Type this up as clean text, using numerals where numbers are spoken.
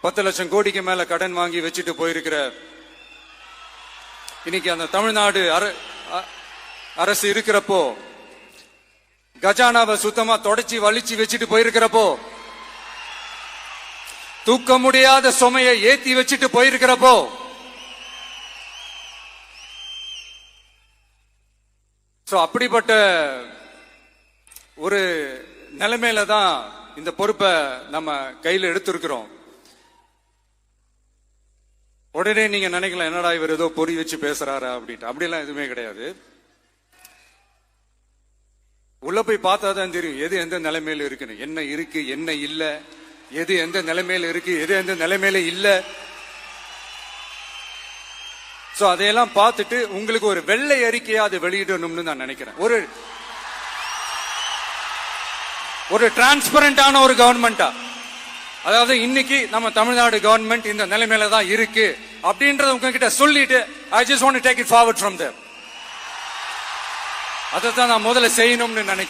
10 லட்சம் கோடிக்கு மேல கடன் வாங்கி வச்சுட்டு போயிருக்கிற இன்னைக்கு அந்த தமிழ்நாடு அரசு இருக்கிறப்போ, கஜானாவை சுத்தமா தொடச்சி வலிச்சு வச்சுட்டு போயிருக்கிறப்போ, தூக்க முடியாத சுமையை ஏத்தி வச்சுட்டு போயிருக்கிறப்போ, அப்படிப்பட்ட ஒரு நிலைமையில தான் இந்த பொறுப்பை நம்ம கையில் எடுத்திருக்கிறோம். உடனே நீங்க நினைக்கலாம், என்னடா இவர் ஏதோ பொறி வச்சு பேசுறாரா அப்படின்ட்டு. அப்படிலாம் எதுவுமே கிடையாது. உள்ள போய் பார்த்தாதான் தெரியும் எது எந்த நிலைமையில இருக்குன்னு, என்ன இருக்கு என்ன இல்ல, எது எந்த நிலைமையில இருக்கு எது எந்த நிலைமையில இல்ல. அதையெல்லாம் பார்த்துட்டு உங்களுக்கு ஒரு வெள்ளை அறிக்கையா அதை வெளியிடணும்னு நான் நினைக்கிறேன். ஒரு டிரான்ஸ்பரண்டான ஒரு கவர்மெண்டா, அதாவது இன்னைக்கு நம்ம தமிழ்நாடு கவர்மெண்ட் இந்த நிலைமையில தான் இருக்கு அப்படின்றத உங்ககிட்ட சொல்லிட்டு, I just want to take it forward from there. அதை தான் நான் முதல்ல செய்யணும்னு நினைக்கிறேன்.